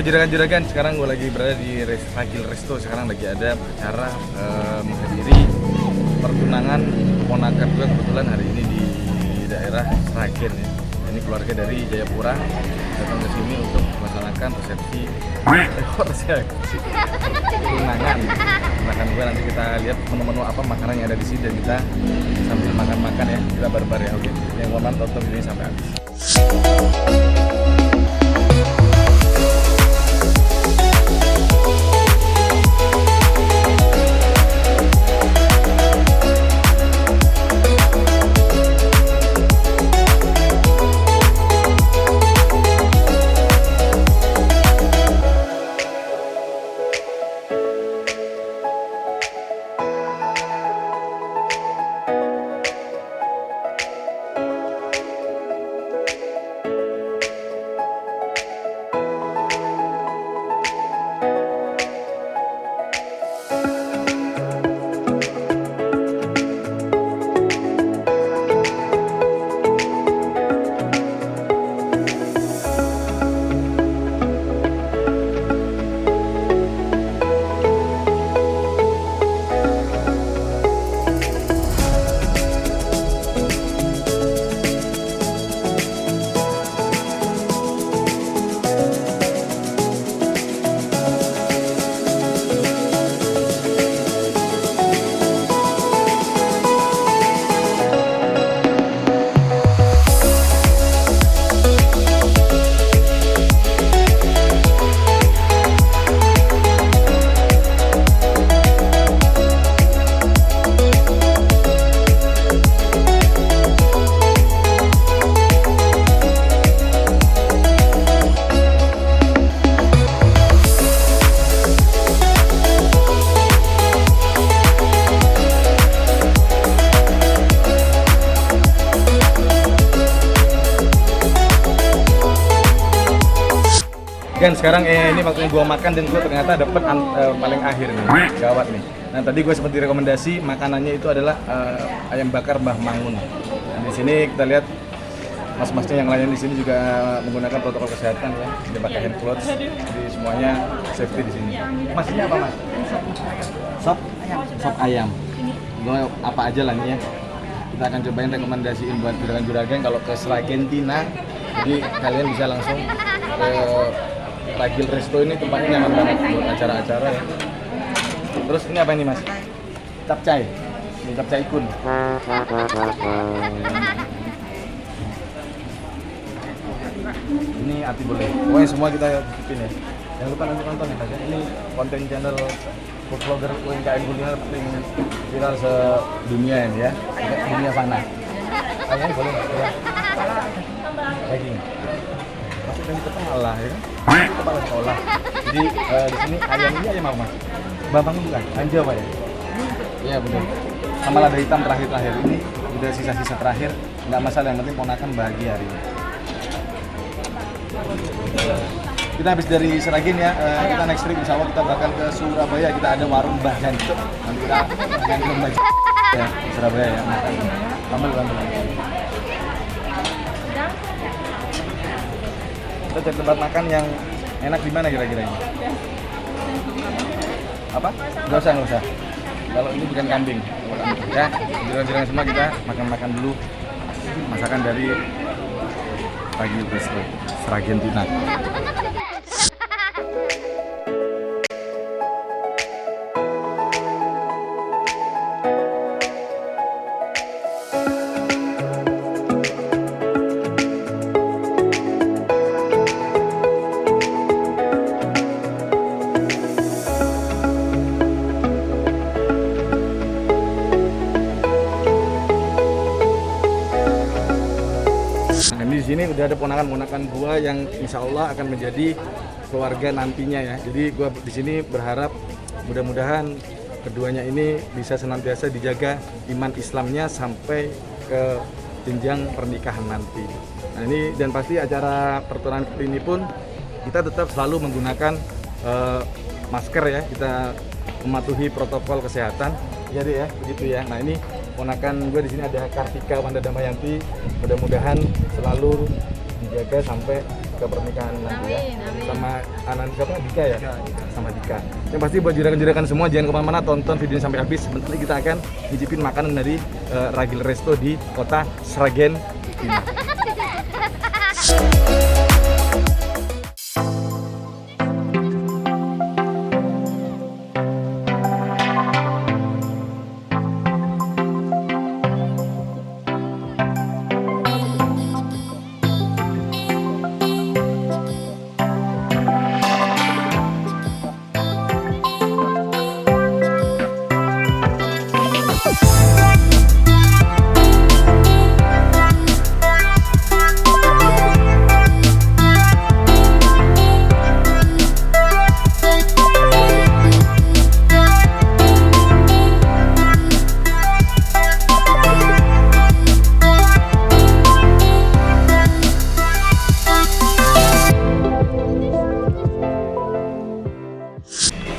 Juragan-juragan, sekarang gue lagi berada di Ragil Resto. Sekarang lagi ada acara menghadiri pertunangan ponakan gue kebetulan hari ini di daerah Sragen ya. Ini keluarga dari Jayapura datang ke sini untuk melaksanakan resepsi pertunangan. Makan gue, nanti kita lihat menu-menu apa makanan yang ada di sini dan kita sambil makan-makan ya, kita barbar ya. Oke, yang mau nonton ini sampai habis. Dan sekarang ini waktunya gue makan dan gue ternyata dapet paling akhir nih, gawat nih. Nah tadi gue seperti rekomendasi makanannya itu adalah ayam bakar Mbah Mangun. Dan di sini kita lihat mas-masnya yang lain di sini juga menggunakan protokol kesehatan ya, dia pakai hand gloves, jadi semuanya safety di sini. Masnya apa mas? Sop ayam. Gue apa aja lah nih ya. Kita akan cobain rekomendasiin buat juragan-juragan kalau ke Sragentina. Jadi kalian bisa langsung ke Ragil Resto, ini tempatnya nyaman banget buat acara-acara ya. Terus ini apa ini mas? Capcay. Ini capcay kun. Ini ati boleh. Pokoknya semua kita cukupin ya. Jangan lupa nanti nonton ya mas. Ini konten channel food vlogger UMKM kuliner paling viral sedunia ini ya. Dunia fana. Kayaknya boleh ya. Daging. Masuk dari kepala ya kan? Kepala sekolah. Jadi di sini ayam ini ayam apa mas? Bambang bukan? Anja pak ya? Iya benar. Sama lada hitam terakhir ini udah sisa-sisa terakhir, nggak masalah, yang penting ponakan bahagia hari ini. Kita habis dari Sragen ya, kita next trip insya Allah kita bakal ke Surabaya. Kita ada warung Mbah Jancuk. Nanti kita makan ke Mbah ya, Surabaya ya. Ambil. Kita cari tempat makan yang enak di mana kira-kira ini? Apa? Nggak usah. Kalau ini bukan kambing. Ya, jiran-jiran semua kita makan-makan dulu masakan dari Ragil Resto Sragentina. Di sini udah ada ponakan gua yang insya Allah akan menjadi keluarga nantinya ya. Jadi gue di sini berharap mudah-mudahan keduanya ini bisa senantiasa dijaga iman Islamnya sampai ke jenjang pernikahan nanti. Nah ini dan pasti acara pertunangan ini pun kita tetap selalu menggunakan masker ya, kita mematuhi protokol kesehatan. Jadi ya begitu ya. Nah ini ponakan gue di sini ada Kartika Wanda Damayanti, mudah-mudahan selalu dijaga sampai ke pernikahan nanti ya. Sama anak siapa? Dika ya? Sama Dika. Yang pasti buat juragan-juragan semua jangan kemana-mana, tonton videonya sampai habis. Sebentar lagi kita akan nyicipin makanan dari Ragil Resto di kota Sragen ini.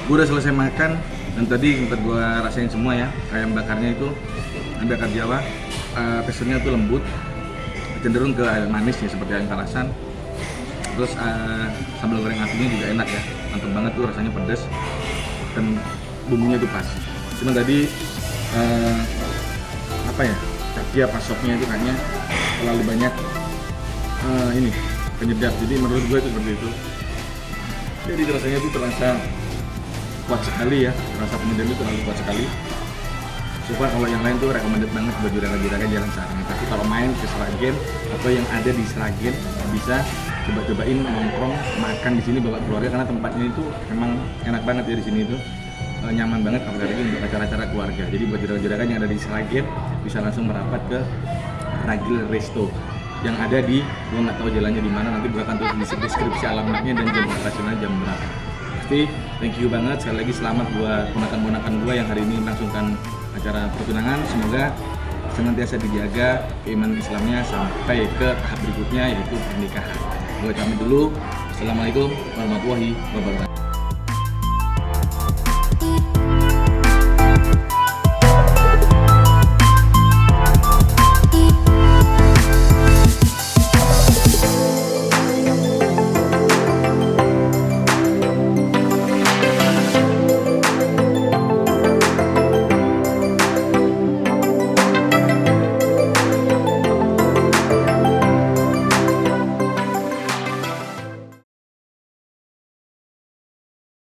Gue udah selesai makan dan tadi sempat gue rasain semua ya. Ayam bakarnya itu ayam bakar Jawa, teksturnya tuh lembut, cenderung ke ayam manis ya seperti ayam kalasan. Terus sambal goreng apinya juga enak ya, mantap banget tuh, rasanya pedas dan bumbunya tuh pas. Cuma tadi apa ya, cakia pasoknya itu kayaknya terlalu banyak ini penyedap. Jadi menurut gue itu seperti itu. Jadi rasanya tuh terasa kuat sekali ya, rasa penyedap itu terlalu kuat sekali. Super, kalau yang lain tuh recommended banget buat juragan-juragan jalan Sarang. Tapi kalau main ke Sragen atau yang ada di Sragen bisa coba-cobain nongkrong makan di sini bawa keluarga, karena tempatnya itu memang enak banget ya di sini itu, nyaman banget apalagi untuk acara-acara keluarga. Jadi buat juragan-juragan yang ada di Sragen bisa langsung merapat ke Ragil Resto yang ada di, gue nggak tahu jalannya di mana, nanti gue akan tulis di deskripsi alamatnya dan jam operasional jam berapa. Thank you banget, sekali lagi selamat buat ponakan-ponakan gue yang hari ini melangsungkan acara pertunangan. Semoga senantiasa dijaga keimanan Islamnya sampai ke tahap berikutnya yaitu pernikahan. Gue pamit dulu. Assalamualaikum warahmatullahi wabarakatuh.